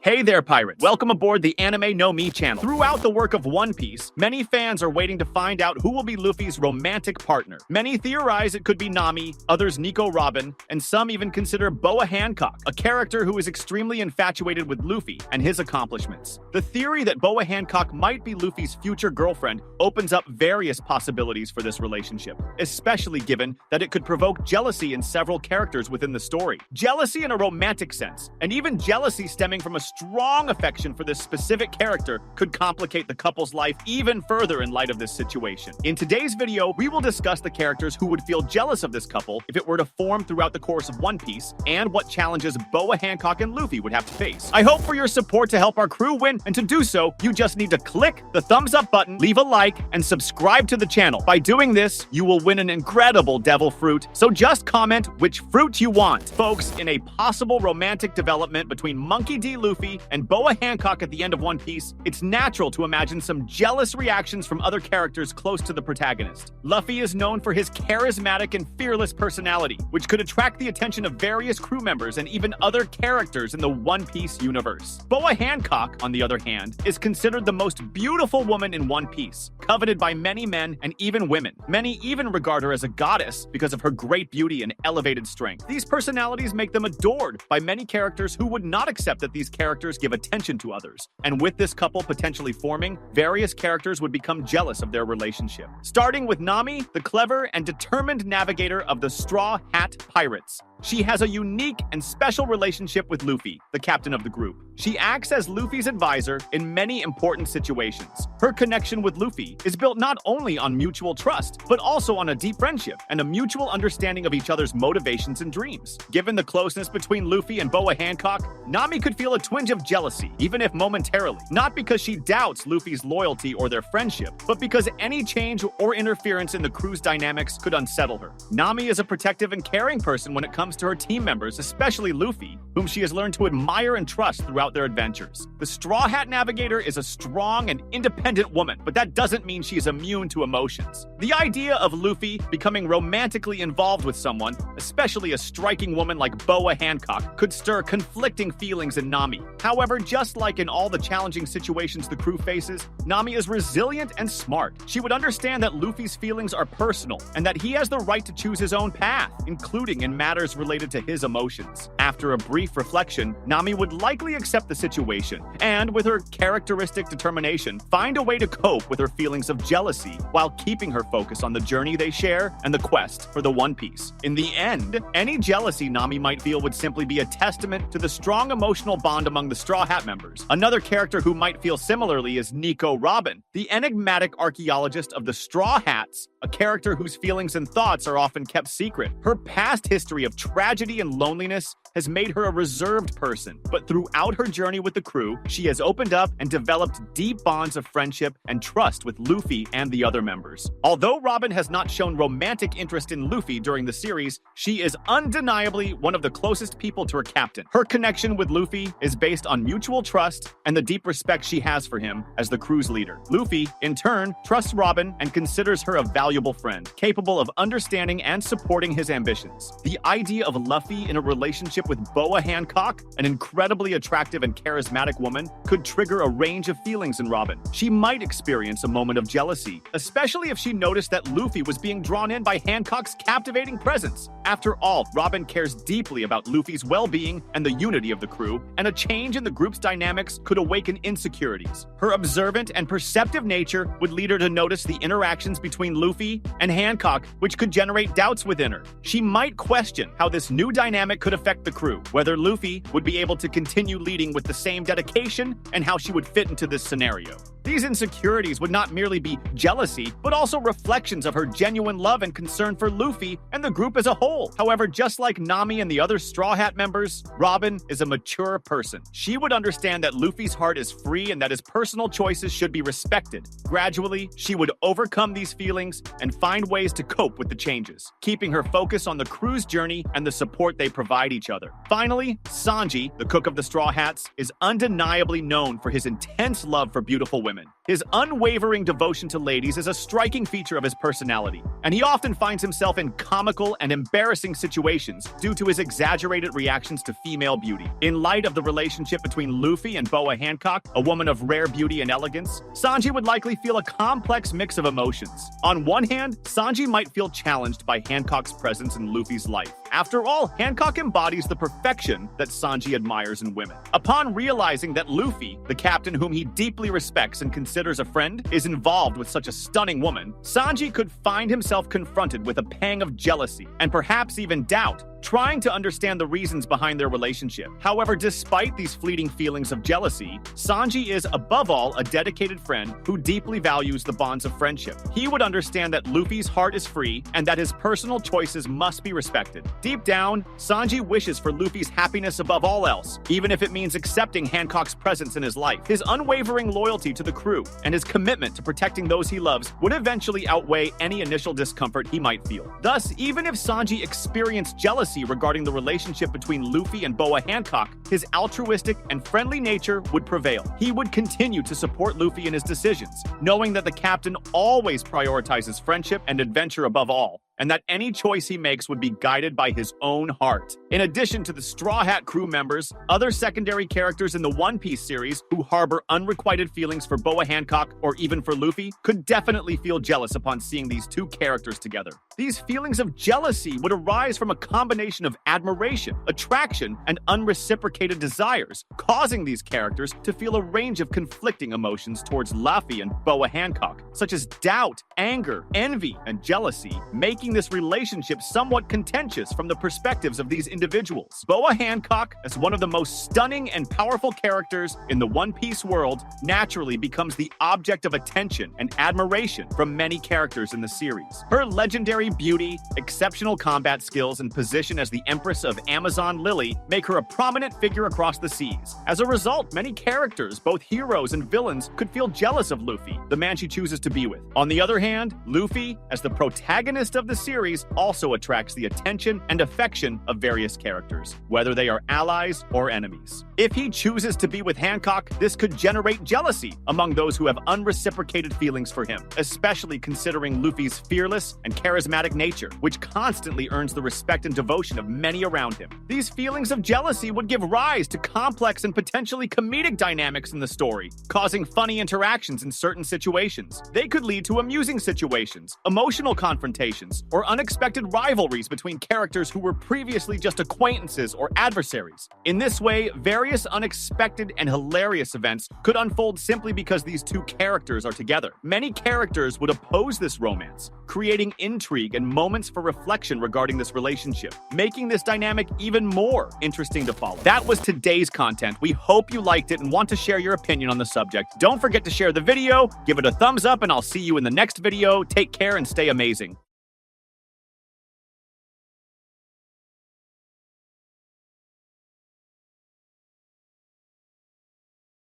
Hey there, pirates! Welcome aboard the Anime No Me channel. Throughout the work of One Piece, many fans are waiting to find out who will be Luffy's romantic partner. Many theorize it could be Nami, others Nico Robin, and some even consider Boa Hancock, a character who is extremely infatuated with Luffy and his accomplishments. The theory that Boa Hancock might be Luffy's future girlfriend opens up various possibilities for this relationship, especially given that it could provoke jealousy in several characters within the story. Jealousy in a romantic sense, and even jealousy stemming from a strong affection for this specific character could complicate the couple's life even further in light of this situation. In today's video, we will discuss the characters who would feel jealous of this couple if it were to form throughout the course of One Piece, and what challenges Boa Hancock and Luffy would have to face. I hope for your support to help our crew win, and to do so, you just need to click the thumbs up button, leave a like, and subscribe to the channel. By doing this, you will win an incredible devil fruit, so just comment which fruit you want. Folks, in a possible romantic development between Monkey D. Luffy and Boa Hancock at the end of One Piece, it's natural to imagine some jealous reactions from other characters close to the protagonist. Luffy is known for his charismatic and fearless personality, which could attract the attention of various crew members and even other characters in the One Piece universe. Boa Hancock, on the other hand, is considered the most beautiful woman in One Piece, coveted by many men and even women. Many even regard her as a goddess because of her great beauty and elevated strength. These personalities make them adored by many characters who would not accept that these characters give attention to others. And with this couple potentially forming, various characters would become jealous of their relationship. Starting with Nami, the clever and determined navigator of the Straw Hat Pirates. She has a unique and special relationship with Luffy, the captain of the group. She acts as Luffy's advisor in many important situations. Her connection with Luffy is built not only on mutual trust, but also on a deep friendship and a mutual understanding of each other's motivations and dreams. Given the closeness between Luffy and Boa Hancock, Nami could feel a twinge of jealousy, even if momentarily, not because she doubts Luffy's loyalty or their friendship, but because any change or interference in the crew's dynamics could unsettle her. Nami is a protective and caring person when it comes to her team members, especially Luffy, whom she has learned to admire and trust throughout their adventures. The Straw Hat Navigator is a strong and independent woman, but that doesn't mean she is immune to emotions. The idea of Luffy becoming romantically involved with someone, especially a striking woman like Boa Hancock, could stir conflicting feelings in Nami. However, just like in all the challenging situations the crew faces, Nami is resilient and smart. She would understand that Luffy's feelings are personal and that he has the right to choose his own path, including in matters related to his emotions. After a brief reflection, Nami would likely accept the situation and, with her characteristic determination, find a way to cope with her feelings of jealousy while keeping her focus on the journey they share and the quest for the One Piece. In the end, any jealousy Nami might feel would simply be a testament to the strong emotional bond among the Straw Hat members. Another character who might feel similarly is Nico Robin, the enigmatic archaeologist of the Straw Hats, a character whose feelings and thoughts are often kept secret. Her past history of tragedy and loneliness has made her a reserved person, but throughout her journey with the crew, she has opened up and developed deep bonds of friendship and trust with Luffy and the other members. Although Robin has not shown romantic interest in Luffy during the series, she is undeniably one of the closest people to her captain. Her connection with Luffy is based on mutual trust and the deep respect she has for him as the crew's leader. Luffy, in turn, trusts Robin and considers her a valuable friend, capable of understanding and supporting his ambitions. The idea of Luffy in a relationship with Boa Hancock, an incredibly attractive and charismatic woman, could trigger a range of feelings in Robin. She might experience a moment of jealousy, especially if she noticed that Luffy was being drawn in by Hancock's captivating presence. After all, Robin cares deeply about Luffy's well-being and the unity of the crew, and a change in the group's dynamics could awaken insecurities. Her observant and perceptive nature would lead her to notice the interactions between Luffy and Hancock, which could generate doubts within her. She might question how this new dynamic could affect the crew, whether Luffy would be able to continue leading with the same dedication, and how she would fit into this scenario. These insecurities would not merely be jealousy, but also reflections of her genuine love and concern for Luffy and the group as a whole. However, just like Nami and the other Straw Hat members, Robin is a mature person. She would understand that Luffy's heart is free and that his personal choices should be respected. Gradually, she would overcome these feelings and find ways to cope with the changes, keeping her focus on the crew's journey and the support they provide each other. Finally, Sanji, the cook of the Straw Hats, is undeniably known for his intense love for beautiful women. women. His unwavering devotion to ladies is a striking feature of his personality, and he often finds himself in comical and embarrassing situations due to his exaggerated reactions to female beauty. In light of the relationship between Luffy and Boa Hancock, a woman of rare beauty and elegance, Sanji would likely feel a complex mix of emotions. On one hand, Sanji might feel challenged by Hancock's presence in Luffy's life. After all, Hancock embodies the perfection that Sanji admires in women. Upon realizing that Luffy, the captain whom he deeply respects and considers a friend, is involved with such a stunning woman, Sanji could find himself confronted with a pang of jealousy and perhaps even doubt, trying to understand the reasons behind their relationship. However, despite these fleeting feelings of jealousy, Sanji is, above all, a dedicated friend who deeply values the bonds of friendship. He would understand that Luffy's heart is free and that his personal choices must be respected. Deep down, Sanji wishes for Luffy's happiness above all else, even if it means accepting Hancock's presence in his life. His unwavering loyalty to the crew and his commitment to protecting those he loves would eventually outweigh any initial discomfort he might feel. Thus, even if Sanji experienced jealousy regarding the relationship between Luffy and Boa Hancock, his altruistic and friendly nature would prevail. He would continue to support Luffy in his decisions, knowing that the captain always prioritizes friendship and adventure above all, and that any choice he makes would be guided by his own heart. In addition to the Straw Hat crew members, other secondary characters in the One Piece series who harbor unrequited feelings for Boa Hancock or even for Luffy could definitely feel jealous upon seeing these two characters together. These feelings of jealousy would arise from a combination of admiration, attraction, and unreciprocated desires, causing these characters to feel a range of conflicting emotions towards Luffy and Boa Hancock, such as doubt, anger, envy, and jealousy, making this relationship somewhat contentious from the perspectives of these individuals. Boa Hancock, as one of the most stunning and powerful characters in the One Piece world, naturally becomes the object of attention and admiration from many characters in the series. Her legendary beauty, exceptional combat skills, and position as the Empress of Amazon Lily make her a prominent figure across the seas. As a result, many characters, both heroes and villains, could feel jealous of Luffy, the man she chooses to be with. On the other hand, Luffy, as the protagonist of the series, also attracts the attention and affection of various characters, whether they are allies or enemies. If he chooses to be with Hancock, this could generate jealousy among those who have unreciprocated feelings for him, especially considering Luffy's fearless and charismatic nature, which constantly earns the respect and devotion of many around him. These feelings of jealousy would give rise to complex and potentially comedic dynamics in the story, causing funny interactions in certain situations. They could lead to amusing situations, emotional confrontations, or unexpected rivalries between characters who were previously just acquaintances or adversaries. In this way, various unexpected and hilarious events could unfold simply because these two characters are together. Many characters would oppose this romance, creating intrigue and moments for reflection regarding this relationship, making this dynamic even more interesting to follow. That was today's content. We hope you liked it and want to share your opinion on the subject. Don't forget to share the video, give it a thumbs up, and I'll see you in the next video. Take care and stay amazing.